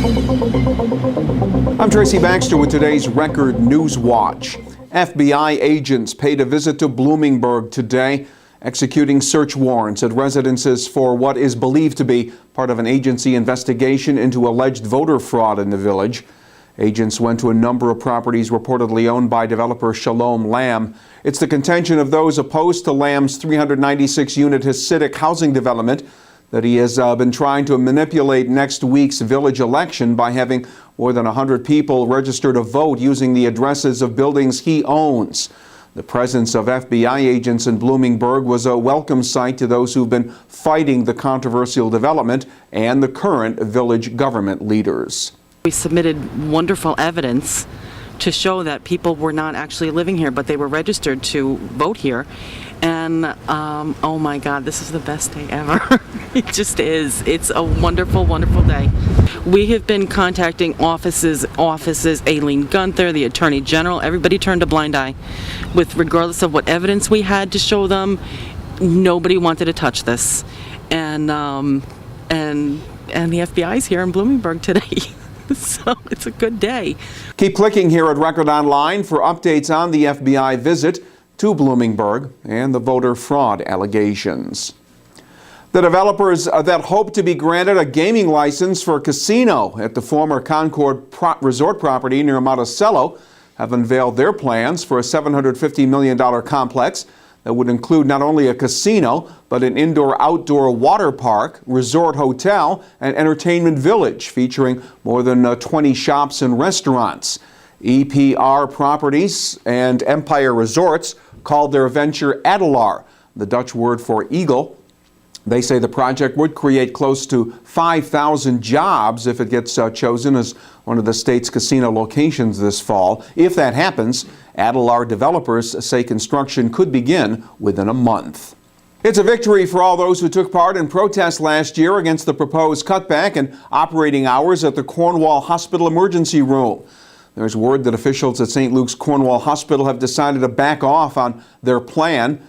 I'm Tracy Baxter with today's Record Newswatch. FBI agents paid a visit to Bloomingburg today, executing search warrants at residences for what is believed to be part of an agency investigation into alleged voter fraud in the village. Agents went to a number of properties reportedly owned by developer Shalom Lamb. It's the contention of those opposed to Lamb's 396-unit Hasidic housing development that he has been trying to manipulate next week's village election by having more than 100 people register to vote using the addresses of buildings he owns. The presence of FBI agents in Bloomingburg was a welcome sight to those who've been fighting the controversial development and the current village government leaders. We submitted wonderful evidence to show that people were not actually living here, but they were registered to vote here. And oh my God, this is the best day ever. It just is. It's a wonderful, wonderful day. We have been contacting offices, Aileen Gunther, the Attorney General. Everybody turned a blind eye. Regardless of what evidence we had to show them, nobody wanted to touch this. And the FBI's here in Bloomingburg today. So it's a good day. Keep clicking here at Record Online for updates on the FBI visit to Bloomingburg and the voter fraud allegations. The developers that hope to be granted a gaming license for a casino at the former Concord resort property near Monticello have unveiled their plans for a $750 million complex that would include not only a casino, but an indoor-outdoor water park, resort hotel, and entertainment village featuring more than 20 shops and restaurants. EPR Properties and Empire Resorts called their venture Adelaar, the Dutch word for eagle. They say the project would create close to 5,000 jobs if it gets chosen as one of the state's casino locations this fall. If that happens, Adelaar developers say construction could begin within a month. It's a victory for all those who took part in protests last year against the proposed cutback in operating hours at the Cornwall Hospital emergency room. There's word that officials at St. Luke's Cornwall Hospital have decided to back off on their plan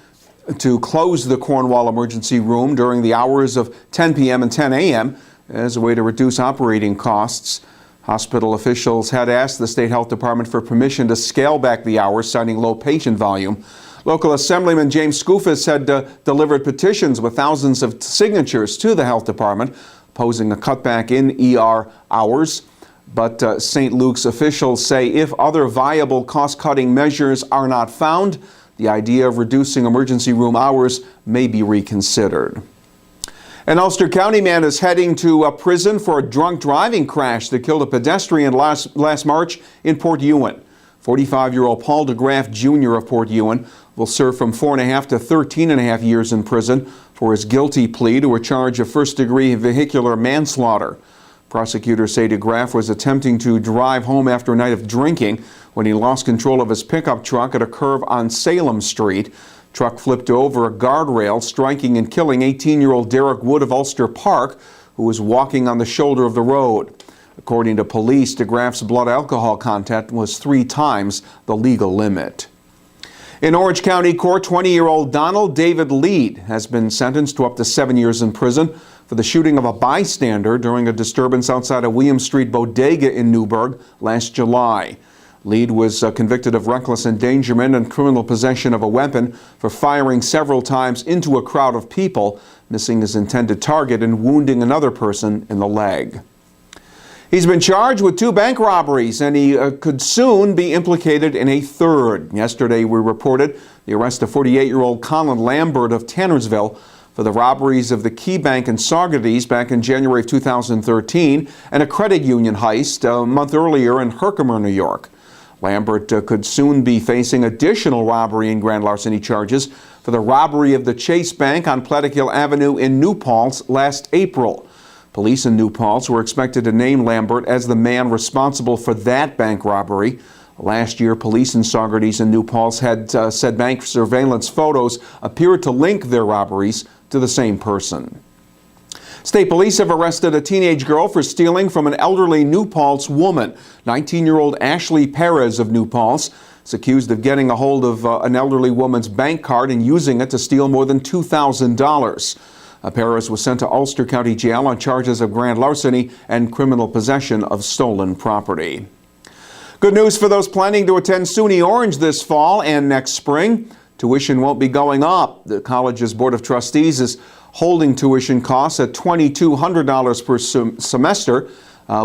to close the Cornwall emergency room during the hours of 10 p.m. and 10 a.m. as a way to reduce operating costs. Hospital officials had asked the State Health Department for permission to scale back the hours, citing low patient volume. Local Assemblyman James Skoufis had delivered petitions with thousands of signatures to the Health Department opposing a cutback in ER hours. But St. Luke's officials say if other viable cost-cutting measures are not found, the idea of reducing emergency room hours may be reconsidered. An Ulster County man is heading to prison for a drunk driving crash that killed a pedestrian last March in Port Ewen. 45-year-old Paul DeGraff Jr. of Port Ewen will serve from 4.5 to 13.5 years in prison for his guilty plea to a charge of first-degree vehicular manslaughter. Prosecutors say DeGraff was attempting to drive home after a night of drinking when he lost control of his pickup truck at a curve on Salem Street. Truck flipped over a guardrail, striking and killing 18-year-old Derek Wood of Ulster Park, who was walking on the shoulder of the road. According to police, DeGraff's blood alcohol content was 3 times the legal limit. In Orange County Court, 20-year-old Donald David Lead has been sentenced to up to 7 years in prison for the shooting of a bystander during a disturbance outside a William Street bodega in Newburgh last July. Lead was convicted of reckless endangerment and criminal possession of a weapon for firing several times into a crowd of people, missing his intended target and wounding another person in the leg. He's been charged with 2 bank robberies, and he could soon be implicated in a third. Yesterday, we reported the arrest of 48-year-old Colin Lambert of Tannersville for the robberies of the Key Bank in Saugerties back in January of 2013 and a credit union heist a month earlier in Herkimer, New York. Lambert could soon be facing additional robbery and grand larceny charges for the robbery of the Chase Bank on Pleatikill Avenue in New Paltz last April. Police in New Paltz were expected to name Lambert as the man responsible for that bank robbery. Last year, police in Saugerties and New Paltz had said bank surveillance photos appeared to link their robberies to the same person. State police have arrested a teenage girl for stealing from an elderly New Paltz woman. 19-year-old Ashley Perez of New Paltz is accused of getting a hold of an elderly woman's bank card and using it to steal more than $2,000. Perez was sent to Ulster County Jail on charges of grand larceny and criminal possession of stolen property. Good news for those planning to attend SUNY Orange this fall and next spring. Tuition won't be going up. The college's Board of Trustees is holding tuition costs at $2,200 per semester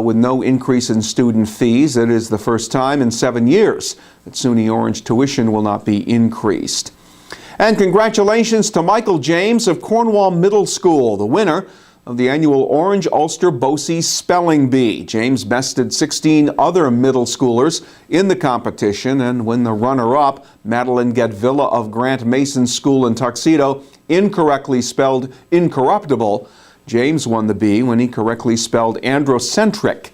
with no increase in student fees. It is the first time in 7 years that SUNY Orange tuition will not be increased. And congratulations to Michael James of Cornwall Middle School, the winner of the annual Orange Ulster BOCES Spelling Bee. James bested 16 other middle schoolers in the competition, and when the runner-up, Madeline Getvilla of Grant Mason School in Tuxedo, incorrectly spelled incorruptible, James won the bee when he correctly spelled androcentric.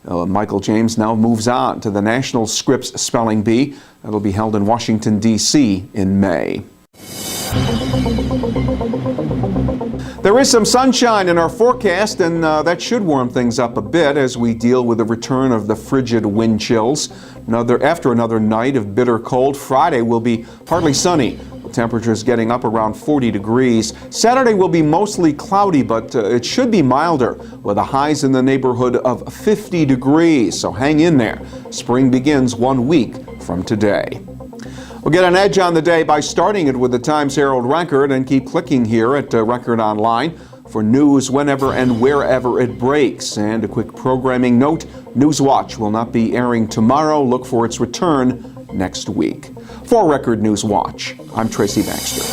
Michael James now moves on to the National Scripps Spelling Bee. That'll be held in Washington, D.C. in May. There is some sunshine in our forecast, and that should warm things up a bit as we deal with the return of the frigid wind chills. After another night of bitter cold, Friday will be partly sunny, with temperatures getting up around 40 degrees. Saturday will be mostly cloudy, but it should be milder, with the highs in the neighborhood of 50 degrees. So hang in there. Spring begins 1 week from today. We'll get an edge on the day by starting it with the Times Herald Record and keep clicking here at Record Online for news whenever and wherever it breaks. And a quick programming note, Newswatch will not be airing tomorrow. Look for its return next week. For Record Newswatch, I'm Tracy Baxter.